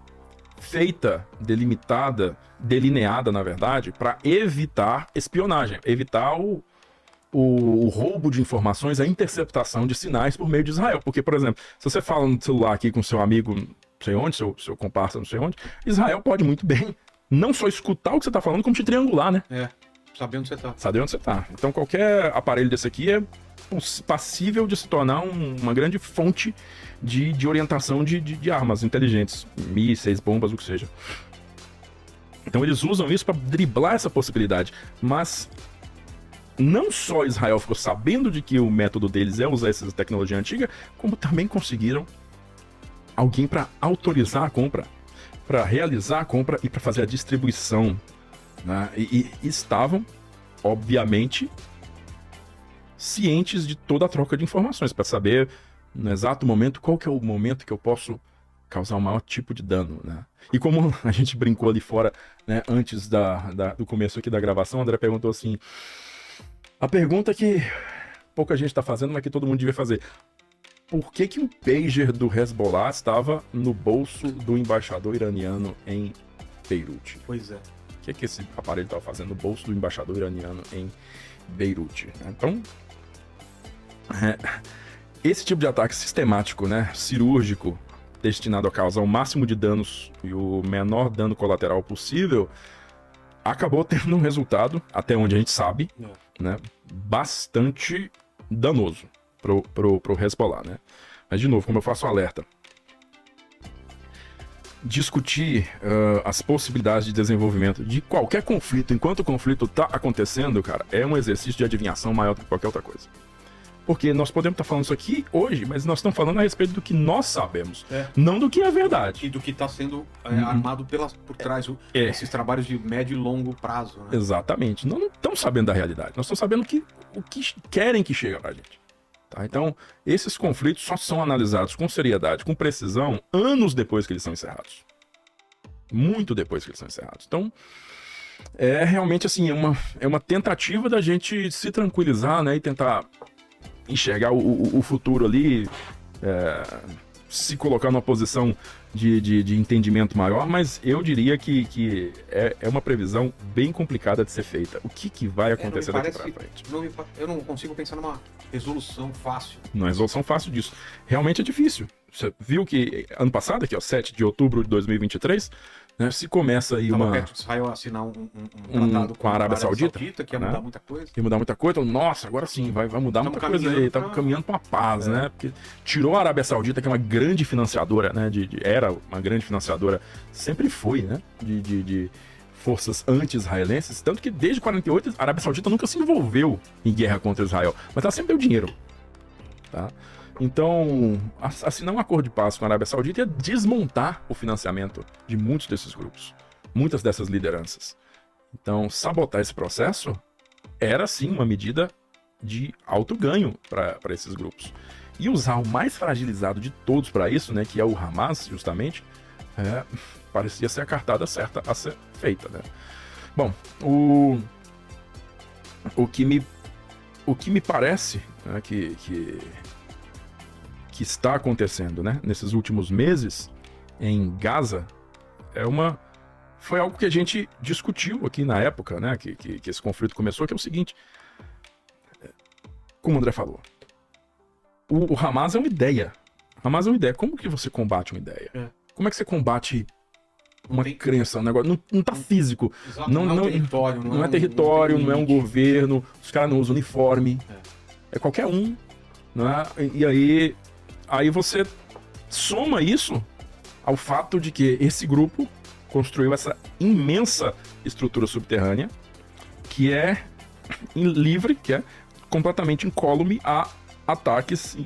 feita, delimitada, delineada, na verdade, para evitar espionagem, evitar o roubo de informações, a interceptação de sinais por meio de Israel. Porque, por exemplo, se você fala no celular aqui com seu amigo, não sei onde, seu comparsa, não sei onde, Israel pode muito bem não só escutar o que você está falando, como te triangular, né? Saber onde você tá. Saber onde você tá. Então qualquer aparelho desse aqui é passível de se tornar uma grande fonte de orientação de armas inteligentes, mísseis, bombas, o que seja. Então eles usam isso para driblar essa possibilidade. Mas não só Israel ficou sabendo de que o método deles é usar essa tecnologia antiga, como também conseguiram alguém para autorizar a compra, para realizar a compra e para fazer a distribuição. Né? E estavam, obviamente, cientes de toda a troca de informações, para saber no exato momento qual que é o momento que eu posso causar o maior tipo de dano. Né? E como a gente brincou ali fora, né, antes do começo aqui da gravação, o André perguntou assim, a pergunta que pouca gente está fazendo, mas que todo mundo devia fazer: por que o pager do Hezbollah estava no bolso do embaixador iraniano em Beirute? Pois é. O que esse aparelho estava fazendo no bolso do embaixador iraniano em Beirute? Então, esse tipo de ataque sistemático, né, cirúrgico, destinado a causar o máximo de danos e o menor dano colateral possível, acabou tendo um resultado, até onde a gente sabe, né, bastante danoso pro Hezbollah, né? Mas, de novo, como eu faço alerta, discutir as possibilidades de desenvolvimento de qualquer conflito enquanto o conflito está acontecendo, cara, é um exercício de adivinhação maior do que qualquer outra coisa. Porque nós podemos estar falando isso aqui hoje, mas nós estamos falando a respeito do que nós sabemos, não do que é verdade. E do que está sendo armado por trás, esses trabalhos de médio e longo prazo. Né? Exatamente. Nós não estamos sabendo da realidade, nós estamos sabendo o que querem que chegue pra gente. Tá? Então, esses conflitos só são analisados com seriedade, com precisão, anos depois que eles são encerrados. Muito depois que eles são encerrados. Então, é realmente assim, é uma tentativa da gente se tranquilizar, né, e tentar enxergar o futuro ali, se colocar numa posição de entendimento maior, mas eu diria que é uma previsão bem complicada de ser feita. O que vai acontecer daqui pra frente? Eu não consigo pensar numa resolução fácil. Não é resolução fácil disso. Realmente é difícil. Você viu que ano passado, aqui, ó, 7 de outubro de 2023, né, se começa aí Tava perto de Israel assinar um tratado com a Arábia Saudita, que ia mudar muita coisa. Ia mudar muita coisa. Nossa, agora sim, vai mudar muita coisa aí. Estamos caminhando para a paz, né? Porque tirou a Arábia Saudita, que é uma grande financiadora, né? Era uma grande financiadora, sempre foi, né? De forças anti-israelenses. Tanto que desde 48 a Arábia Saudita nunca se envolveu em guerra contra Israel. Mas ela sempre deu dinheiro. Tá? Então, assinar um acordo de paz com a Arábia Saudita ia desmontar o financiamento de muitos desses grupos, muitas dessas lideranças. Então, sabotar esse processo era, sim, uma medida de alto ganho para esses grupos. E usar o mais fragilizado de todos para isso, né, que é o Hamas, justamente, parecia ser a cartada certa a ser feita. Né? Bom, o que me parece, né, que está acontecendo, né, nesses últimos meses em Gaza foi algo que a gente discutiu aqui na época, né, que esse conflito começou, que é o seguinte: como o André falou, o Hamas é uma ideia. Hamas é uma ideia. Como que você combate uma ideia? Como é que você combate uma crença, um negócio? Não tá físico. Exato, não é território. Não é território, não é um governo, os caras não usam uniforme. É qualquer um. Né? E aí você soma isso ao fato de que esse grupo construiu essa imensa estrutura subterrânea que é livre, que é completamente incólume a ataques,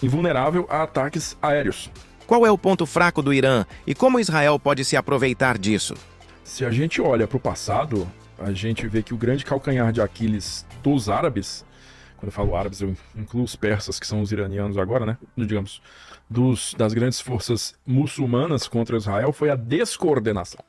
invulnerável a ataques aéreos. Qual é o ponto fraco do Irã e como Israel pode se aproveitar disso? Se a gente olha para o passado, a gente vê que o grande calcanhar de Aquiles dos árabes, quando eu falo árabes, eu incluo os persas, que são os iranianos agora, né? Digamos, das grandes forças muçulmanas contra Israel, foi a descoordenação.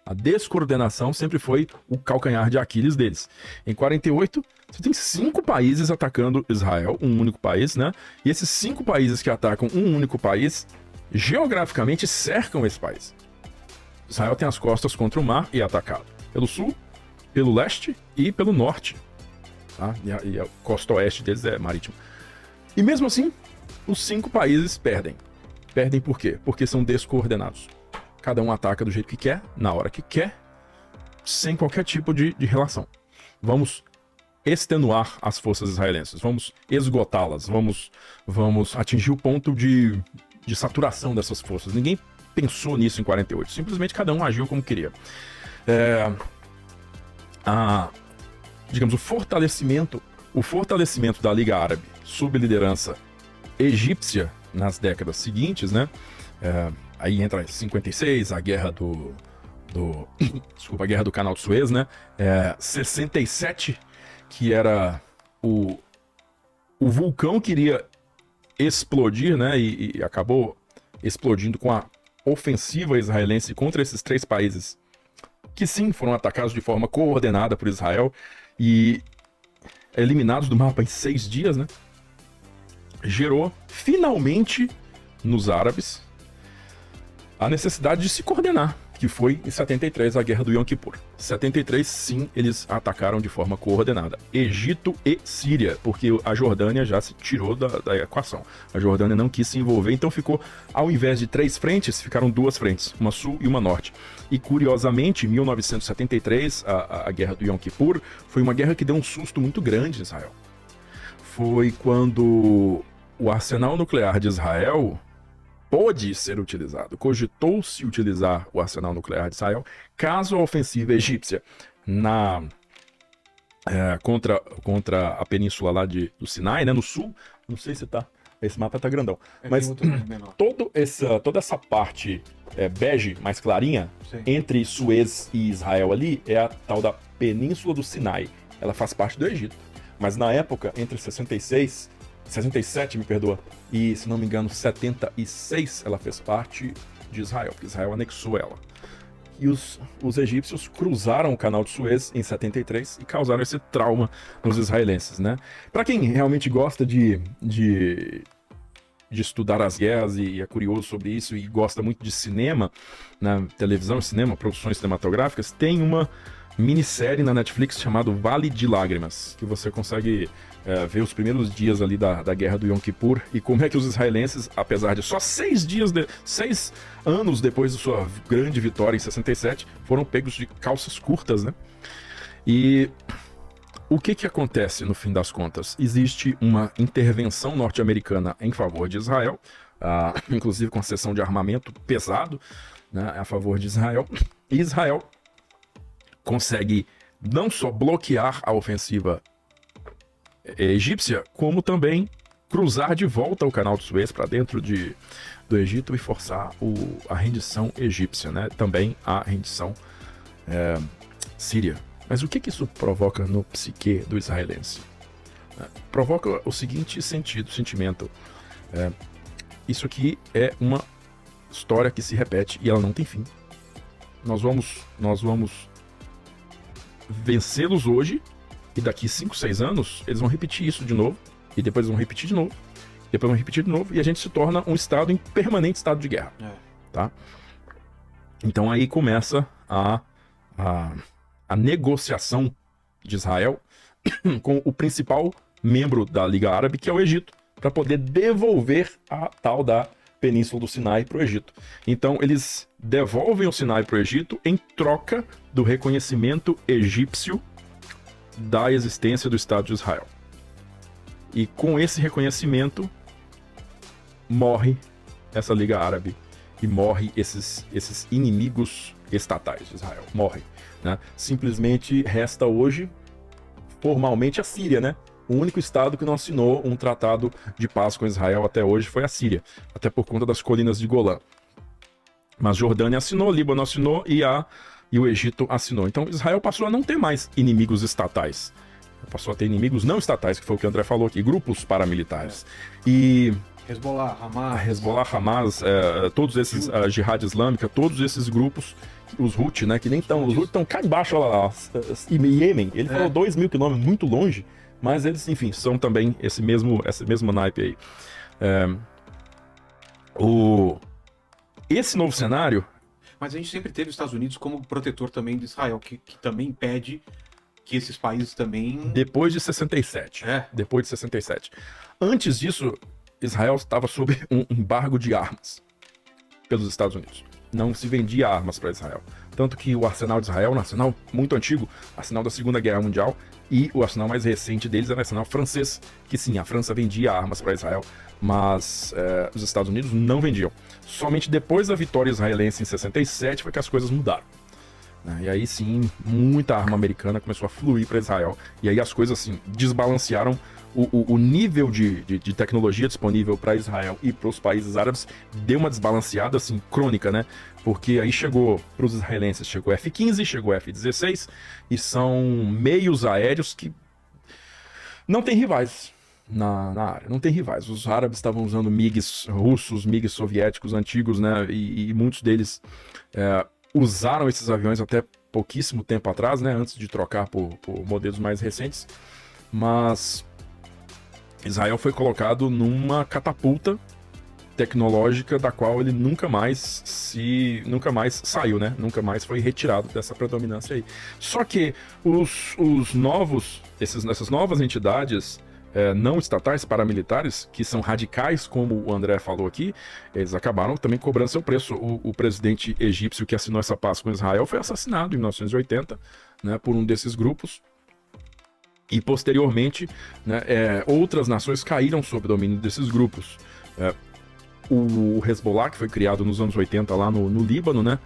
A descoordenação sempre foi o calcanhar de Aquiles deles. Em 48, você tem 5 países atacando Israel, um único país, né? E esses 5 países que atacam um único país, geograficamente cercam esse país. Israel tem as costas contra o mar e é atacado pelo sul, pelo leste e pelo norte. Tá? E a costa oeste deles é marítimo. E mesmo assim, os 5 países perdem. Perdem por quê? Porque são descoordenados. Cada um ataca do jeito que quer, na hora que quer, sem qualquer tipo de relação. Vamos extenuar as forças israelenses, vamos esgotá-las, vamos atingir o ponto de saturação dessas forças. Ninguém pensou nisso em 48, simplesmente cada um agiu como queria. Digamos, o fortalecimento da Liga Árabe sob liderança egípcia nas décadas seguintes, né? Aí entra em 56, a guerra a guerra do Canal de Suez, né? 67, que era o vulcão que iria explodir, né? E acabou explodindo com a ofensiva israelense contra esses 3 países, que sim, foram atacados de forma coordenada por Israel e eliminados do mapa em 6 dias, né? Gerou finalmente nos árabes a necessidade de se coordenar, que foi em 73 a guerra do Yom Kippur. 73, sim, eles atacaram de forma coordenada Egito e Síria, porque a Jordânia já se tirou da equação. A Jordânia não quis se envolver, então ficou, ao invés de 3 frentes, ficaram 2 frentes, uma sul e uma norte. E curiosamente, em 1973, a guerra do Yom Kippur foi uma guerra que deu um susto muito grande em Israel. Foi quando o arsenal nuclear de Israel pôde ser utilizado. Cogitou-se utilizar o arsenal nuclear de Israel caso a ofensiva egípcia contra a península lá do Sinai, né, no sul. Não sei se tá. Esse mapa tá grandão. Mas toda essa parte bege, mais clarinha, Sim. entre Suez e Israel ali, é a tal da Península do Sinai. Ela faz parte do Egito. Mas na época, entre 67, me perdoa, e, se não me engano, 76, ela fez parte de Israel, porque Israel anexou ela. E os egípcios cruzaram o canal de Suez em 73 e causaram esse trauma nos israelenses, né? Para quem realmente gosta de estudar as guerras e é curioso sobre isso e gosta muito de cinema, na televisão e cinema, produções cinematográficas, tem uma minissérie na Netflix chamada Vale de Lágrimas, que você consegue ver os primeiros dias ali da guerra do Yom Kippur e como é que os israelenses, apesar de só 6 anos depois de sua grande vitória em 67, foram pegos de calças curtas, né? E o que acontece no fim das contas? Existe uma intervenção norte-americana em favor de Israel, inclusive com a cessão de armamento pesado, né, a favor de Israel, e Israel consegue não só bloquear a ofensiva egípcia, como também cruzar de volta o canal de Suez para dentro do Egito e forçar a rendição egípcia, né? Também a rendição síria. Mas o que isso provoca no psique do israelense? Provoca o seguinte sentimento. Isso aqui é uma história que se repete e ela não tem fim. Nós vamos vencê-los hoje e daqui 5, 6 anos eles vão repetir isso de novo e depois vão repetir de novo, depois vão repetir de novo e a gente se torna um estado em permanente estado de guerra, tá? Então aí começa a negociação de Israel com o principal membro da Liga Árabe, que é o Egito, para poder devolver a tal da Península do Sinai para o Egito. Então eles devolvem o Sinai para o Egito em troca do reconhecimento egípcio da existência do Estado de Israel. E com esse reconhecimento morre essa Liga Árabe e morre esses inimigos estatais de Israel. Morre, né? Simplesmente resta hoje formalmente a Síria, né? O único estado que não assinou um tratado de paz com Israel até hoje foi a Síria, até por conta das colinas de Golã. Mas Jordânia assinou, Líbano assinou e o Egito assinou. Então Israel passou a não ter mais inimigos estatais. Passou a ter inimigos não estatais, que foi o que o André falou aqui, grupos paramilitares. E Hezbollah, Hamas, todos esses, a Jihad Islâmica, todos esses grupos, os Houthi, né, que nem estão, os Houthi estão cá embaixo, lá, Iêmen, ele falou 2.000 quilômetros, muito longe, mas eles, enfim, são também esse mesmo naipe aí. Esse novo cenário... Mas a gente sempre teve os Estados Unidos como protetor também de Israel, que também impede que esses países também... Depois de 67. É. Depois de 67. Antes disso, Israel estava sob um embargo de armas pelos Estados Unidos. Não se vendia armas para Israel. Tanto que o arsenal de Israel, um arsenal muito antigo, arsenal da Segunda Guerra Mundial, e o arsenal mais recente deles era o arsenal francês, que sim, a França vendia armas para Israel, mas os Estados Unidos não vendiam. Somente depois da vitória israelense em 67 foi que as coisas mudaram. E aí sim, muita arma americana começou a fluir para Israel. E aí as coisas assim desbalancearam. O nível de tecnologia disponível para Israel e para os países árabes deu uma desbalanceada assim crônica, né? Porque aí chegou para os israelenses, chegou F-15, chegou F-16 e são meios aéreos que não tem rivais na área, não tem rivais. Os árabes estavam usando MiGs russos, MiGs soviéticos antigos, né? E muitos deles usaram esses aviões até pouquíssimo tempo atrás, né? Antes de trocar por modelos mais recentes, mas Israel foi colocado numa catapulta tecnológica da qual ele nunca mais saiu, né? Nunca mais foi retirado dessa predominância aí. Só que essas novas entidades não estatais, paramilitares, que são radicais, como o André falou aqui, eles acabaram também cobrando seu preço. O presidente egípcio que assinou essa paz com Israel foi assassinado em 1980, né, por um desses grupos. E posteriormente, né, outras nações caíram sob o domínio desses grupos. O Hezbollah, que foi criado nos anos 80 lá no Líbano, né,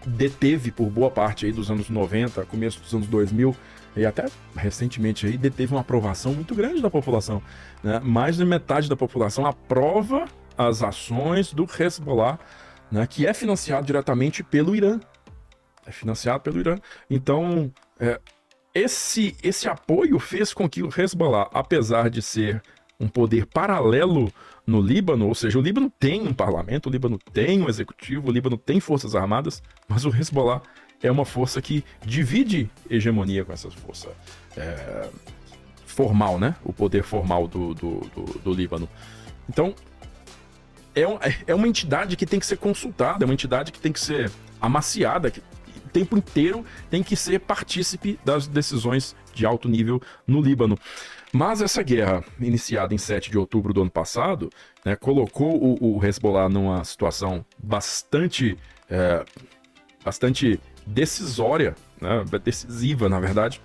deteve por boa parte aí dos anos 90, começo dos anos 2000, e até recentemente aí deteve uma aprovação muito grande da população, né? Mais de metade da população aprova as ações do Hezbollah, né, que é financiado diretamente pelo Irã. É financiado pelo Irã. Então, esse apoio fez com que o Hezbollah, apesar de ser um poder paralelo no Líbano, ou seja, o Líbano tem um parlamento, o Líbano tem um executivo, o Líbano tem forças armadas, mas o Hezbollah é uma força que divide hegemonia com essa força formal, né? O poder formal do Líbano. Então, é uma entidade que tem que ser consultada, é uma entidade que tem que ser amaciada, que o tempo inteiro tem que ser partícipe das decisões de alto nível no Líbano. Mas essa guerra, iniciada em 7 de outubro do ano passado, né, colocou o Hezbollah numa situação bastante decisória, né, decisiva, na verdade,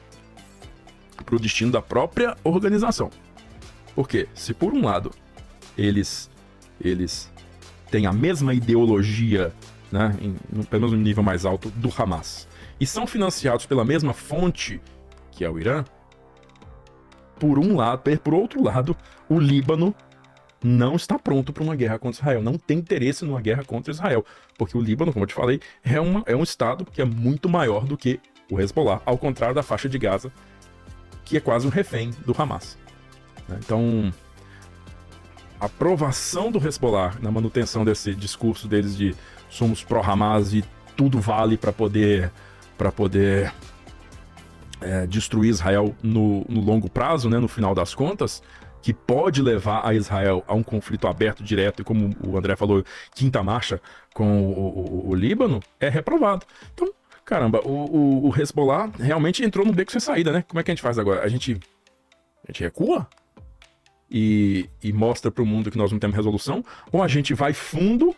para o destino da própria organização. Porque, se por um lado eles têm a mesma ideologia, né, pelo menos no nível mais alto, do Hamas, e são financiados pela mesma fonte, que é o Irã, por outro lado, o Líbano não está pronto para uma guerra contra Israel, não tem interesse numa guerra contra Israel, porque o Líbano, como eu te falei, é um estado que é muito maior do que o Hezbollah, ao contrário da faixa de Gaza, que é quase um refém do Hamas. Então, a aprovação do Hezbollah na manutenção desse discurso deles de somos pró-Hamas e tudo vale para poder destruir Israel no longo prazo, né, no final das contas, que pode levar a Israel a um conflito aberto, direto, e como o André falou, quinta marcha com o Líbano, é reprovado. Então, caramba, o Hezbollah realmente entrou no beco sem saída, né? Como é que a gente faz agora? A gente recua e mostra para o mundo que nós não temos resolução, ou a gente vai fundo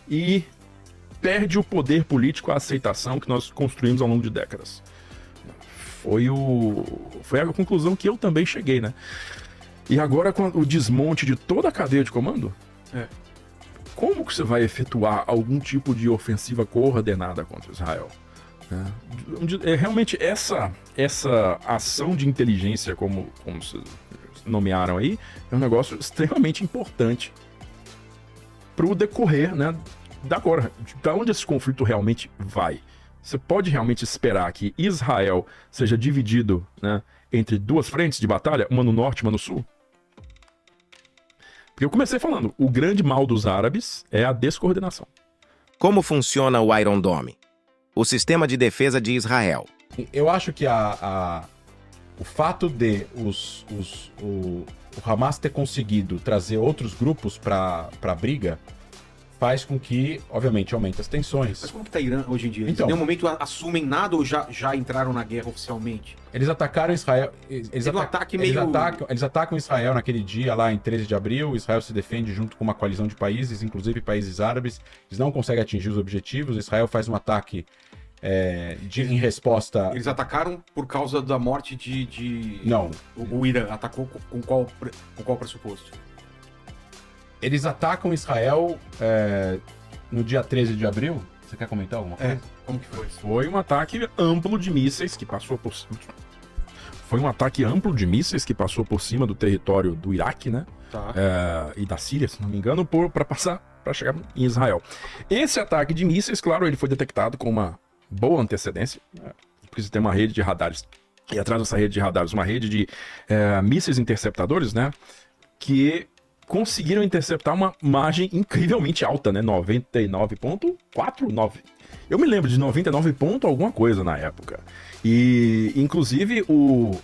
e perde o poder político, a aceitação que nós construímos ao longo de décadas. Foi a conclusão que eu também cheguei, né? E agora, com o desmonte de toda a cadeia de comando, como que você vai efetuar algum tipo de ofensiva coordenada contra Israel? Realmente, essa ação de inteligência, como vocês nomearam aí, é um negócio extremamente importante para o decorrer, né, agora, da onde esse conflito realmente vai. Você pode realmente esperar que Israel seja dividido, né, entre duas frentes de batalha, uma no norte e uma no sul? Porque eu comecei falando, o grande mal dos árabes é a descoordenação. Como funciona o Iron Dome? O sistema de defesa de Israel. Eu acho que o fato de o Hamas ter conseguido trazer outros grupos para a briga faz com que, obviamente, aumente as tensões. Mas como que tá Irã hoje em dia? Eles Então. em nenhum momento assumem nada ou já entraram na guerra oficialmente? Eles atacaram Israel. Eles Teve um ataque meio- eles atacam Israel naquele dia, lá em 13 de abril. Israel se defende junto com uma coalizão de países, inclusive países árabes. Eles não conseguem atingir os objetivos. Israel faz um ataque em resposta. Eles atacaram por causa da morte de... Não. O Irã atacou com qual pressuposto? Eles atacam Israel no dia 13 de abril. Você quer comentar alguma coisa? Como que foi? Foi um ataque amplo de mísseis que passou por cima. Foi um ataque amplo de mísseis que passou por cima do território do Iraque, né? Tá. E da Síria, se não me engano, para chegar em Israel. Esse ataque de mísseis, claro, ele foi detectado com uma boa antecedência, porque você tem uma rede de radares. E atrás dessa rede de radares, uma rede de mísseis interceptadores, né? Que conseguiram interceptar uma margem incrivelmente alta, né? 99,49. Eu me lembro de 99 ponto alguma coisa na época. E, inclusive, o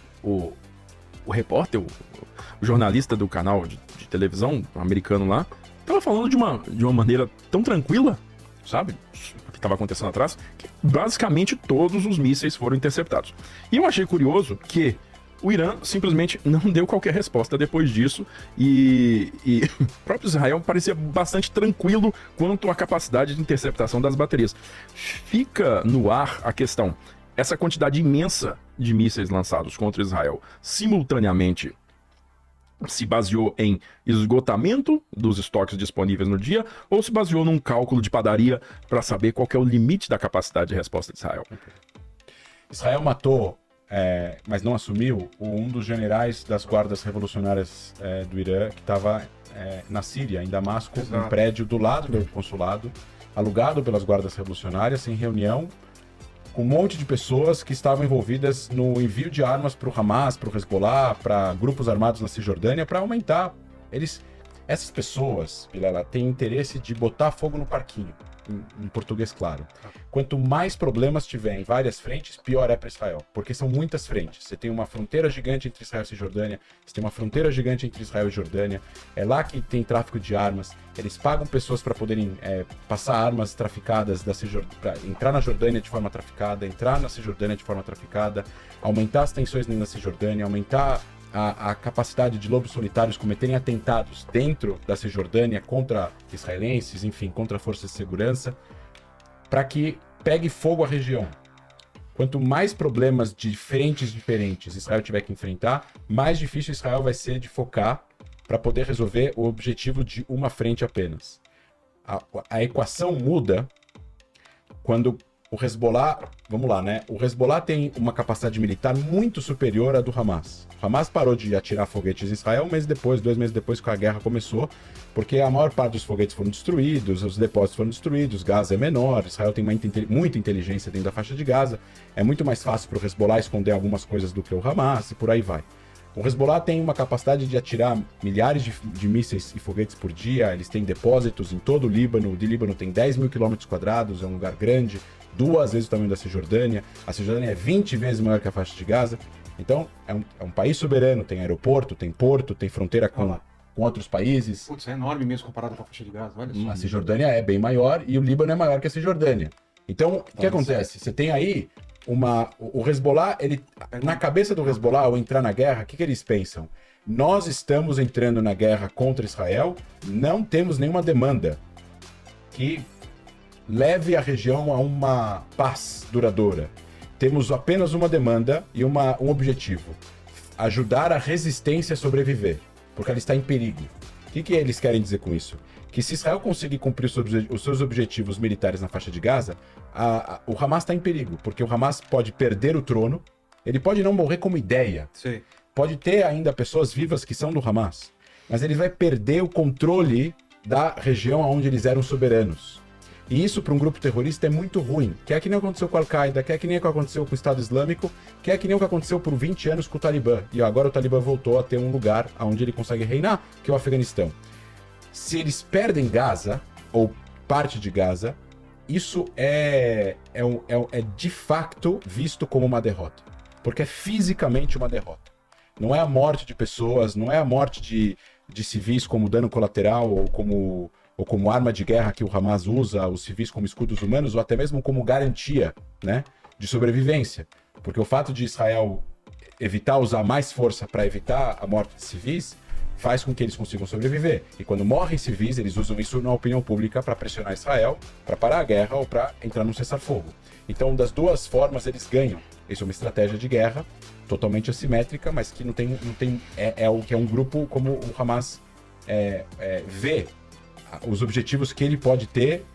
repórter, o jornalista do canal de televisão americano lá, tava falando de uma maneira tão tranquila, sabe? O que estava acontecendo atrás, que basicamente todos os mísseis foram interceptados. E eu achei curioso que o Irã simplesmente não deu qualquer resposta depois disso e o próprio Israel parecia bastante tranquilo quanto à capacidade de interceptação das baterias. Fica no ar a questão, essa quantidade imensa de mísseis lançados contra Israel simultaneamente se baseou em esgotamento dos estoques disponíveis no dia ou se baseou num cálculo de padaria para saber qual que é o limite da capacidade de resposta de Israel? Israel matou, mas não assumiu, um dos generais das guardas revolucionárias do Irã, que estava na Síria, em Damasco, Exato. um prédio do lado do consulado, alugado pelas guardas revolucionárias, em reunião com um monte de pessoas que estavam envolvidas no envio de armas para o Hamas, para o Hezbollah, para grupos armados na Cisjordânia, para aumentar. Essas pessoas, Vilela, têm interesse de botar fogo no parquinho, em português claro. Quanto mais problemas tiver em várias frentes, pior é para Israel, porque são muitas frentes. Você tem uma fronteira gigante entre Israel e Cisjordânia, você tem uma fronteira gigante entre Israel e Jordânia, é lá que tem tráfico de armas, eles pagam pessoas para poderem passar armas traficadas para entrar na Jordânia de forma traficada, entrar na Cisjordânia de forma traficada, aumentar as tensões na Cisjordânia, aumentar a capacidade de lobos solitários cometerem atentados dentro da Cisjordânia contra israelenses, enfim, contra forças de segurança, para que pegue fogo a região. Quanto mais problemas de frentes diferentes Israel tiver que enfrentar, mais difícil Israel vai ser de focar para poder resolver o objetivo de uma frente apenas. A equação muda quando o Hezbollah, vamos lá, né? O Hezbollah tem uma capacidade militar muito superior à do Hamas. O Hamas parou de atirar foguetes em Israel 2 meses depois que a guerra começou, porque a maior parte dos foguetes foram destruídos, os depósitos foram destruídos, Gaza é menor, Israel tem muita inteligência dentro da faixa de Gaza, é muito mais fácil para o Hezbollah esconder algumas coisas do que o Hamas e por aí vai. O Hezbollah tem uma capacidade de atirar milhares de mísseis e foguetes por dia, eles têm depósitos em todo o Líbano, o Líbano tem 10 mil quilômetros quadrados, é um lugar grande, 2 vezes o tamanho da Cisjordânia, a Cisjordânia é 20 vezes maior que a faixa de Gaza, então é um país soberano, tem aeroporto, tem porto, tem fronteira com outros países. Putz, é enorme mesmo comparado com a faixa de Gaza, olha só. A Cisjordânia é bem maior e o Líbano é maior que a Cisjordânia. Então, o que acontece? Você tem aí o Hezbollah, na cabeça do Hezbollah, ao entrar na guerra, o que eles pensam? Nós estamos entrando na guerra contra Israel, não temos nenhuma demanda que leve a região a uma paz duradoura. Temos apenas uma demanda e um objetivo: ajudar a resistência a sobreviver, porque ela está em perigo. O que eles querem dizer com isso? Que se Israel conseguir cumprir os seus objetivos militares na faixa de Gaza, o Hamas está em perigo, porque o Hamas pode perder o trono, ele pode não morrer como ideia, Sim. pode ter ainda pessoas vivas que são do Hamas, mas ele vai perder o controle da região onde eles eram soberanos. E isso para um grupo terrorista é muito ruim, que é que nem aconteceu com a Al-Qaeda, que é que nem o que aconteceu com o Estado Islâmico, que é que nem o que aconteceu por 20 anos com o Talibã. E agora o Talibã voltou a ter um lugar onde ele consegue reinar, que é o Afeganistão. Se eles perdem Gaza, ou parte de Gaza, isso é de facto visto como uma derrota. Porque é fisicamente uma derrota. Não é a morte de pessoas, não é a morte de civis como dano colateral ou como ou como arma de guerra que o Hamas usa os civis como escudos humanos, ou até mesmo como garantia, né, de sobrevivência. Porque o fato de Israel evitar usar mais força para evitar a morte de civis faz com que eles consigam sobreviver. E quando morrem civis, eles usam isso na opinião pública para pressionar Israel, para parar a guerra ou para entrar num cessar-fogo. Então, das duas formas, eles ganham. Isso é uma estratégia de guerra totalmente assimétrica, mas que não tem o que é um grupo como o Hamas vê os objetivos que ele pode ter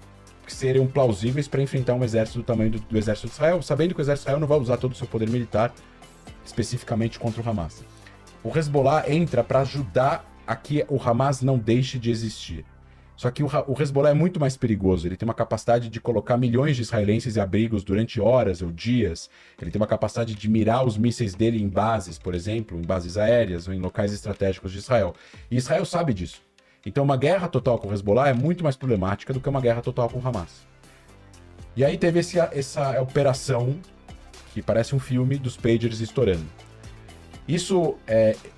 que seriam plausíveis para enfrentar um exército do tamanho do exército de Israel, sabendo que o exército de Israel não vai usar todo o seu poder militar especificamente contra o Hamas. O Hezbollah entra para ajudar a que o Hamas não deixe de existir. Só que o Hezbollah é muito mais perigoso. Ele tem uma capacidade de colocar milhões de israelenses em abrigos durante horas ou dias. Ele tem uma capacidade de mirar os mísseis dele em bases, por exemplo, em bases aéreas ou em locais estratégicos de Israel. E Israel sabe disso. Então uma guerra total com o Hezbollah é muito mais problemática do que uma guerra total com o Hamas. E aí teve essa operação que parece um filme dos pagers estourando. Isso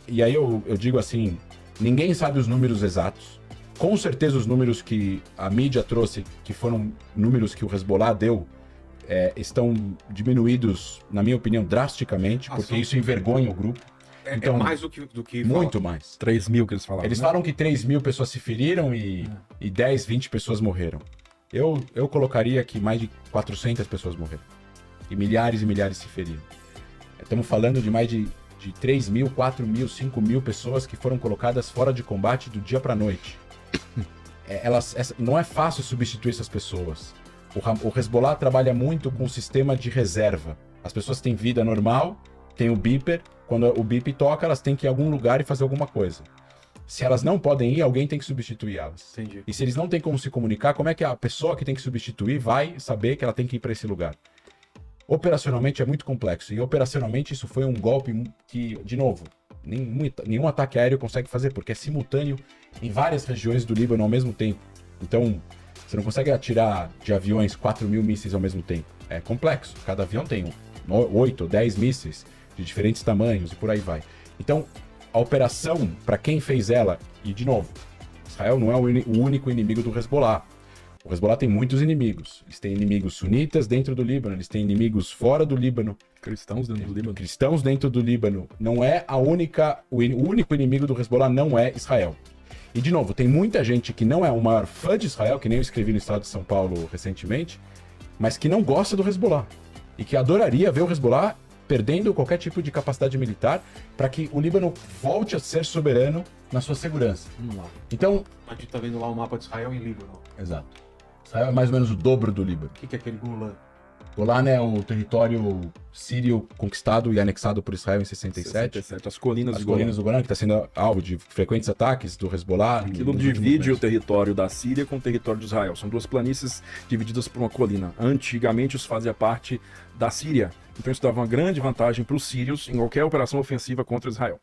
e aí eu digo assim, ninguém sabe os números exatos. Com certeza os números que a mídia trouxe, que foram números que o Hezbollah deu, estão diminuídos, na minha opinião, drasticamente, porque isso envergonha o grupo. Então, mais do que muito mais. 3 mil que eles falaram. Eles né? falam que 3 mil pessoas se feriram e 10, 20 pessoas morreram. Eu colocaria que mais de 400 pessoas morreram. E milhares se feriram. Estamos falando de mais de 3 mil, 4 mil, 5 mil pessoas que foram colocadas fora de combate do dia para a noite. Não é fácil substituir essas pessoas. O Hezbollah trabalha muito com o sistema de reserva. As pessoas têm vida normal, tem o beeper. Quando o beep toca, elas têm que ir a algum lugar e fazer alguma coisa. Se elas não podem ir, alguém tem que substituir elas. Entendi. E se eles não têm como se comunicar, como é que a pessoa que tem que substituir vai saber que ela tem que ir para esse lugar? Operacionalmente é muito complexo. E operacionalmente isso foi um golpe que, de novo, nenhum ataque aéreo consegue fazer, porque é simultâneo em várias regiões do Líbano ao mesmo tempo. Então, você não consegue atirar de aviões 4 mil mísseis ao mesmo tempo. É complexo. Cada avião tem 8 ou 10 mísseis de diferentes tamanhos e por aí vai. Então, a operação, para quem fez ela, e de novo, Israel não é o único inimigo do Hezbollah. O Hezbollah tem muitos inimigos. Eles têm inimigos sunitas dentro do Líbano, eles têm inimigos fora do Líbano. Cristãos dentro do Líbano. Cristãos dentro do Líbano. Não é o único inimigo do Hezbollah não é Israel. E, de novo, tem muita gente que não é o maior fã de Israel, que nem eu escrevi no Estado de São Paulo recentemente, mas que não gosta do Hezbollah. E que adoraria ver o Hezbollah perdendo qualquer tipo de capacidade militar para que o Líbano volte a ser soberano na sua segurança. Vamos lá. Então... A gente tá vendo lá o mapa de Israel em Líbano. Exato. Israel é mais ou menos o dobro do Líbano. O que é aquele Golan? Golan é o território sírio conquistado e anexado por Israel em 67. As colinas As colinas do Golan, que está sendo alvo de frequentes ataques do Hezbollah. Aquilo divide o território da Síria com o território de Israel. São duas planícies divididas por uma colina. Antigamente isso fazia parte da Síria. Então isso dava uma grande vantagem para os sírios em qualquer operação ofensiva contra Israel.